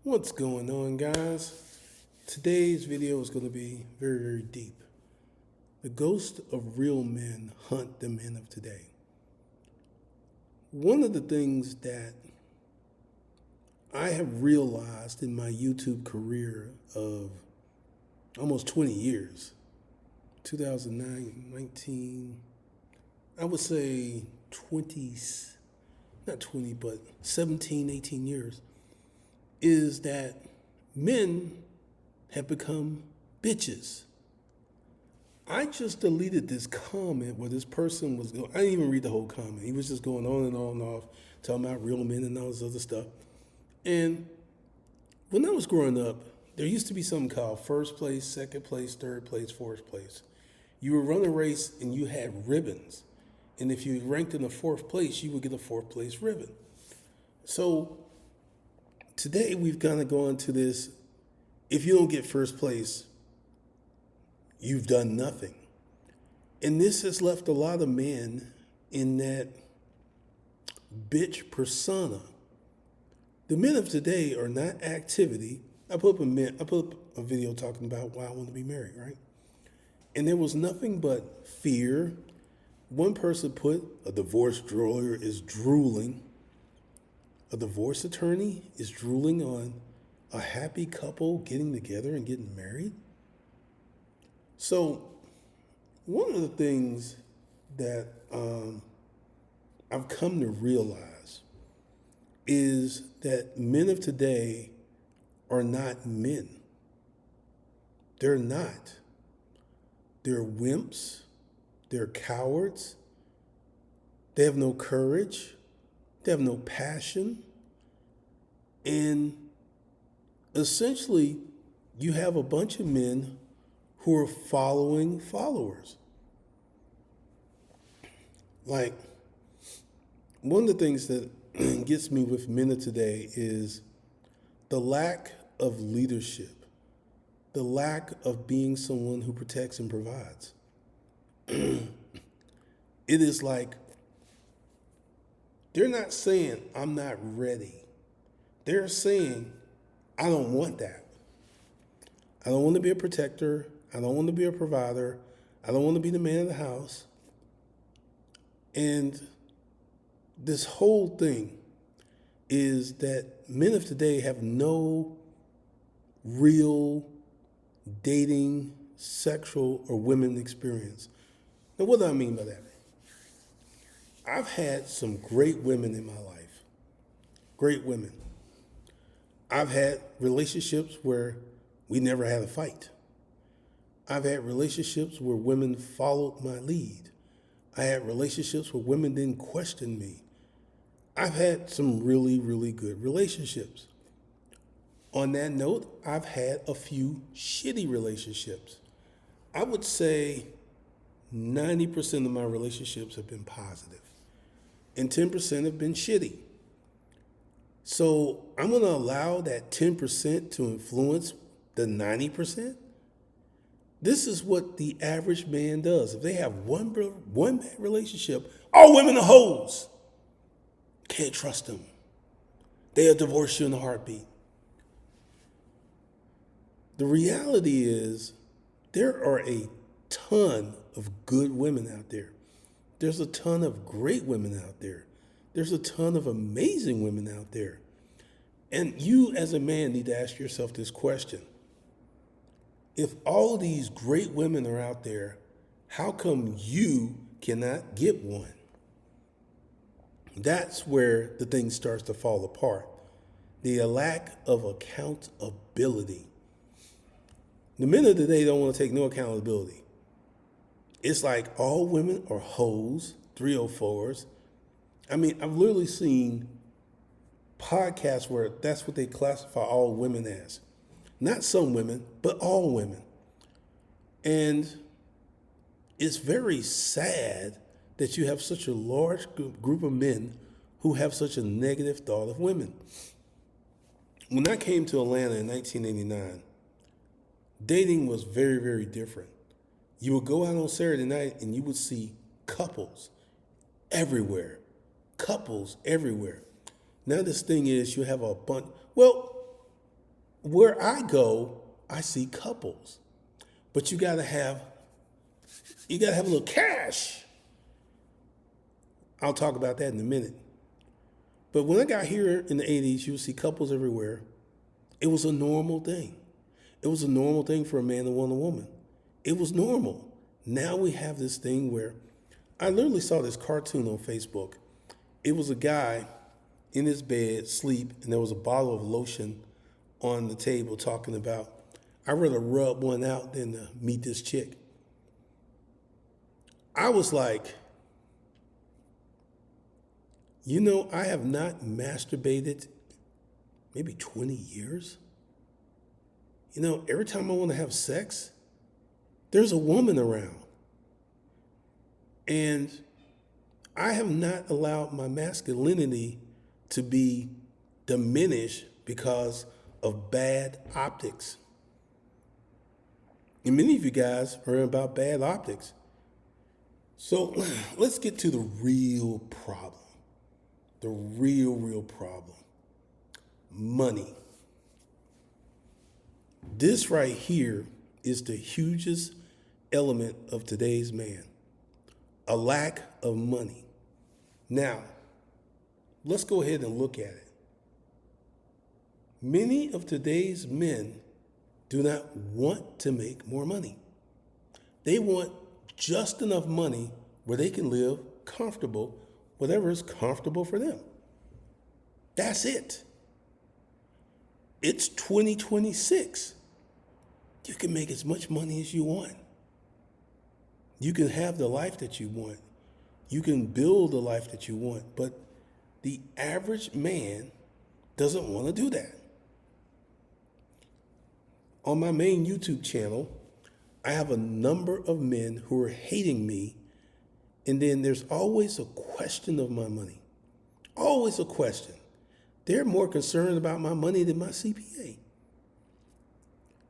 What's going on, guys? Today's video is going to be very, very deep. The ghosts of real men hunt the men of today. One of the things that I have realized in my YouTube career of almost 20 years, 2009, 19, I would say 20, not 20, but 17, 18 years, is that men have become bitches. I just deleted this comment where this person was going, I didn't even read the whole comment. He was just going on and off, talking about real men and all this other stuff. And when I was growing up, there used to be something called first place, second place, third place, fourth place. You would run a race and you had ribbons. And if you ranked in the fourth place, you would get a fourth place ribbon. So today we've kind of gone to this, if you don't get first place, you've done nothing. And this has left a lot of men in that bitch persona. The men of today are not activity. I put up a video talking about why I want to be married, right? And there was nothing but fear. One person put a divorce lawyer is drooling. A divorce attorney is drooling on a happy couple getting together and getting married. So one of the things that I've come to realize is that men of today are not men. They're not. They're wimps. They're cowards. They have no courage. They have no passion. And essentially, you have a bunch of men who are following followers. Like, one of the things that gets me with men of today is the lack of leadership, the lack of being someone who protects and provides. It is like, they're not saying, I'm not ready. They're saying, I don't want that. I don't want to be a protector. I don't want to be a provider. I don't want to be the man of the house. And this whole thing is that men of today have no real dating, sexual, or women experience. Now, what do I mean by that? I've had some great women in my life. Great women. I've had relationships where we never had a fight. I've had relationships where women followed my lead. I had relationships where women didn't question me. I've had some really, really good relationships. On that note, I've had a few shitty relationships. I would say 90% of my relationships have been positive, and 10% have been shitty. So I'm going to allow that 10% to influence the 90%? This is what the average man does. If they have one bad relationship, all women are hoes. Can't trust them. They'll divorce you in a heartbeat. The reality is there are a ton of good women out there. There's a ton of great women out there. There's a ton of amazing women out there. And you as a man need to ask yourself this question. If all of these great women are out there, how come you cannot get one? That's where the thing starts to fall apart. The lack of accountability. The men of today don't want to take no accountability. It's like all women are hoes, 304s. I mean, I've literally seen podcasts where that's what they classify all women as. Not some women, but all women. And it's very sad that you have such a large group of men who have such a negative thought of women. When I came to Atlanta in 1989, dating was very, very different. You would go out on Saturday night and you would see couples everywhere. Couples everywhere. Now this thing is you have a bunch, well, Where I go, I see couples, but you gotta have a little cash. I'll talk about that in a minute. But when I got here in the 80s, you would see couples everywhere. It was a normal thing. It was a normal thing for a man to want a woman. It was normal. Now we have this thing where I literally saw this cartoon on Facebook. It was a guy in his bed, sleep, and there was a bottle of lotion on the table talking about, I'd rather rub one out than to meet this chick. I was like, I have not masturbated maybe 20 years. Every time I want to have sex, there's a woman around. And I have not allowed my masculinity to be diminished because of bad optics. And many of you guys are about bad optics. So let's get to the real problem. The real problem. Money. This right here is the hugest element of today's man. A lack of money. Now, let's go ahead and look at it. Many of today's men do not want to make more money. They want just enough money where they can live comfortable, whatever is comfortable for them. That's it. It's 2026. You can make as much money as you want. You can have the life that you want. You can build the life that you want. But the average man doesn't want to do that. On my main YouTube channel, I have a number of men who are hating me. And then there's always a question of my money. Always a question. They're more concerned about my money than my CPA.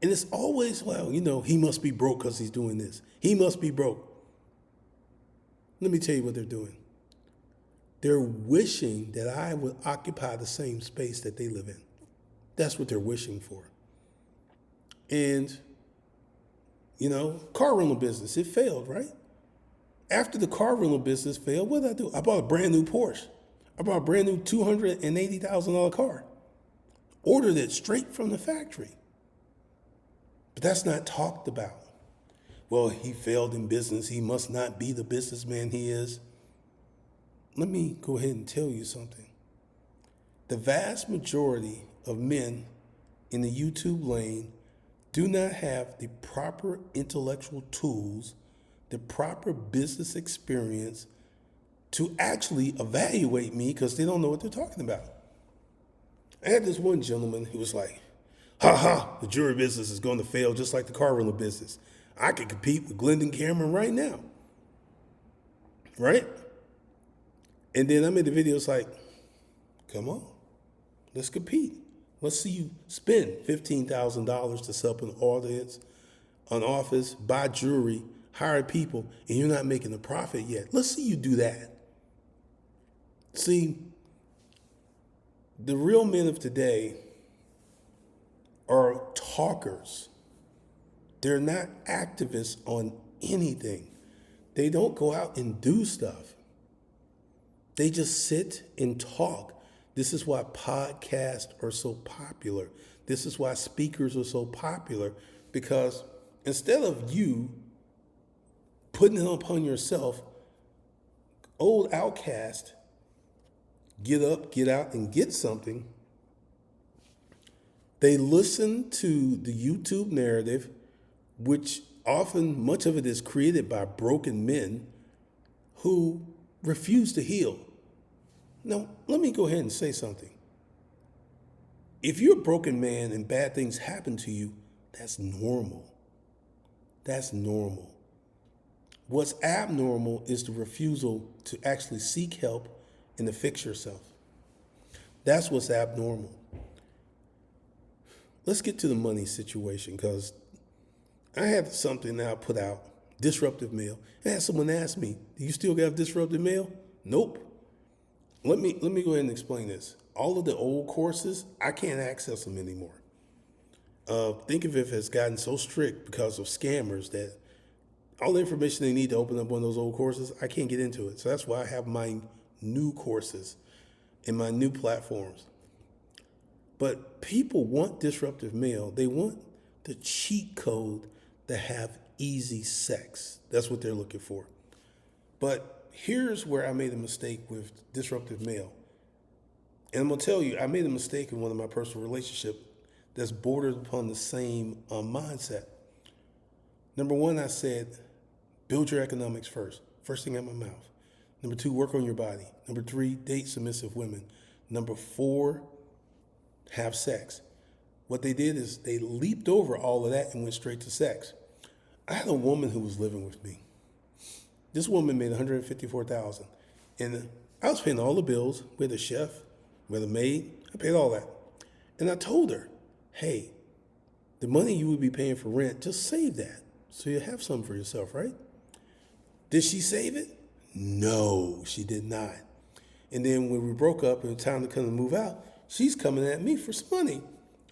And it's always, well, he must be broke because he's doing this. He must be broke. Let me tell you what they're doing. They're wishing that I would occupy the same space that they live in. That's what they're wishing for. And, car rental business, it failed, right? After the car rental business failed, what did I do? I bought a brand new Porsche. I bought a brand new $280,000 car. Ordered it straight from the factory. But that's not talked about. Well, he failed in business. He must not be the businessman he is. Let me go ahead and tell you something. The vast majority of men in the YouTube lane do not have the proper intellectual tools, the proper business experience to actually evaluate me because they don't know what they're talking about. I had this one gentleman who was like, the jewelry business is going to fail just like the car rental business. I could compete with Glendon Cameron right now. Right? And then I made the videos like, come on, let's compete. Let's see you spend $15,000 to set up an audience, an office, buy jewelry, hire people, and you're not making a profit yet. Let's see you do that. See, the real men of today are talkers. They're not activists on anything. They don't go out and do stuff. They just sit and talk. This is why podcasts are so popular. This is why speakers are so popular, because instead of you putting it upon yourself, old outcast, get up, get out, and get something, they listen to the YouTube narrative, which often, much of it is created by broken men who refuse to heal. Now, let me go ahead and say something. If you're a broken man and bad things happen to you, that's normal. That's normal. What's abnormal is the refusal to actually seek help and to fix yourself. That's what's abnormal. Let's get to the money situation, because I had something that I put out, disruptive mail. I had someone ask me, do you still have disruptive mail? Nope. Let me go ahead and explain this. All of the old courses, I can't access them anymore. Think of it has gotten so strict because of scammers that all the information they need to open up one of those old courses, I can't get into it. So that's why I have my new courses and my new platforms. But people want disruptive male. They want the cheat code to have easy sex. That's what they're looking for. But here's where I made a mistake with disruptive male. And I'm gonna tell you, I made a mistake in one of my personal relationships that's bordered upon the same mindset. Number one, I said, build your economics first. First thing out of my mouth. Number two, work on your body. Number three, date submissive women. Number four, have sex. What they did is they leaped over all of that and went straight to sex. I had a woman who was living with me. This woman made $154,000, and I was paying all the bills. We had a chef, we had a maid. I paid all that, and I told her, "Hey, the money you would be paying for rent, just save that so you have something for yourself, right?" Did she save it? No, she did not. And then when we broke up and it was time to come and move out, she's coming at me for some money.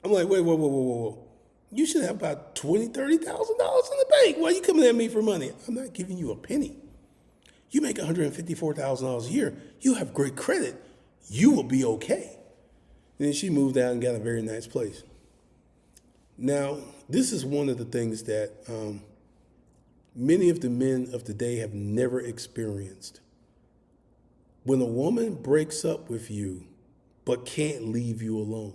I'm like, wait, whoa. You should have about $20,000, $30,000 in the bank. Why are you coming at me for money? I'm not giving you a penny. You make $154,000 a year. You have great credit. You will be okay. And then she moved out and got a very nice place. Now, this is one of the things that many of the men of today have never experienced. When a woman breaks up with you but can't leave you alone.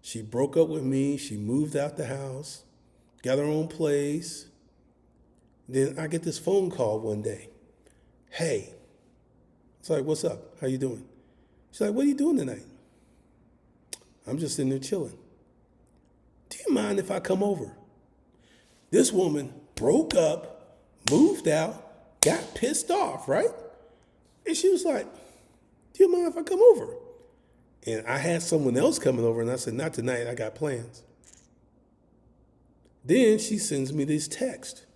She broke up with me, she moved out the house, got her own place. Then I get this phone call one day. Hey. It's like, what's up? How you doing? She's like, what are you doing tonight? I'm just sitting there chilling. Do you mind if I come over? This woman broke up, moved out, got pissed off, right? And she was like, do you mind if I come over? And I had someone else coming over, and I said, not tonight, I got plans. Then she sends me this text.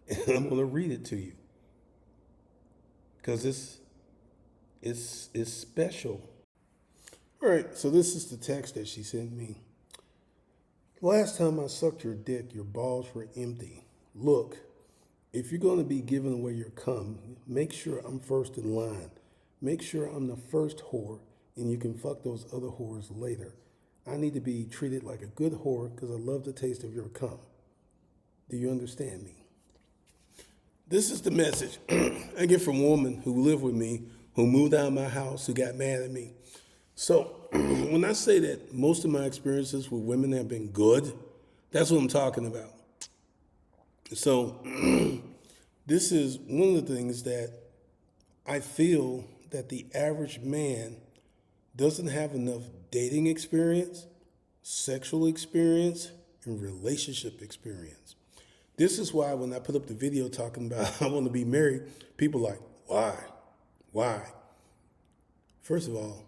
And I'm going to read it to you. Because this is special. All right, so this is the text that she sent me. Last time I sucked your dick, your balls were empty. Look, if you're going to be giving away your cum, make sure I'm first in line. Make sure I'm the first whore, and you can fuck those other whores later. I need to be treated like a good whore because I love the taste of your cum. Do you understand me? This is the message I get from women who live with me, who moved out of my house, who got mad at me. So when I say that most of my experiences with women have been good, that's what I'm talking about. So this is one of the things that I feel that the average man doesn't have enough dating experience, sexual experience, and relationship experience. This is why when I put up the video talking about I want to be married, people are like, why? Why? First of all,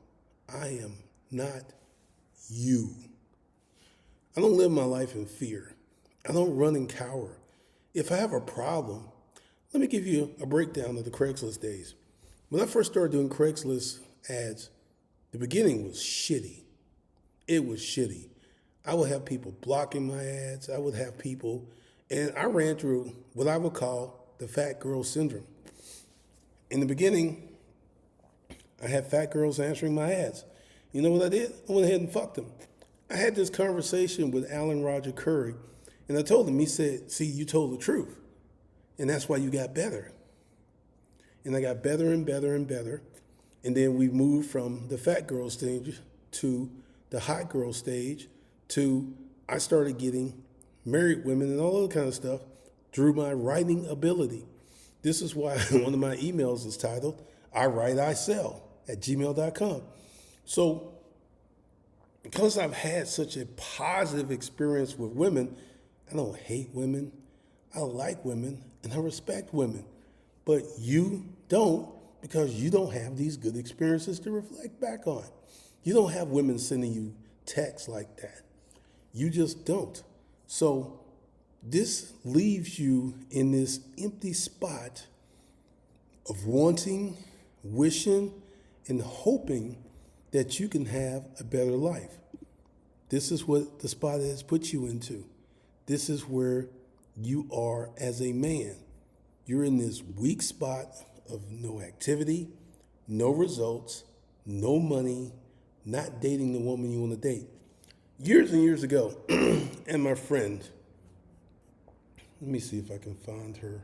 I am not you. I don't live my life in fear. I don't run and cower. If I have a problem, let me give you a breakdown of the Craigslist days. When I first started doing Craigslist ads, the beginning was shitty. It was shitty. I would have people blocking my ads. I would have people, and I ran through what I would call the fat girl syndrome. In the beginning, I had fat girls answering my ads. You know what I did? I went ahead and fucked them. I had this conversation with Alan Roger Curry, and I told him, he said, see, you told the truth, and that's why you got better. And I got better and better and better. And then we moved from the fat girl stage to the hot girl stage to I started getting married women and all that kind of stuff through my writing ability. This is why one of my emails is titled, I write, I sell at gmail.com. So because I've had such a positive experience with women, I don't hate women. I like women and I respect women. But you don't, because you don't have these good experiences to reflect back on. You don't have women sending you texts like that. You just don't. So this leaves you in this empty spot of wanting, wishing, and hoping that you can have a better life. This is what the spot has put you into. This is where you are as a man. You're in this weak spot of no activity, no results, no money, not dating the woman you want to date. Years and years ago, and my friend, let me see if I can find her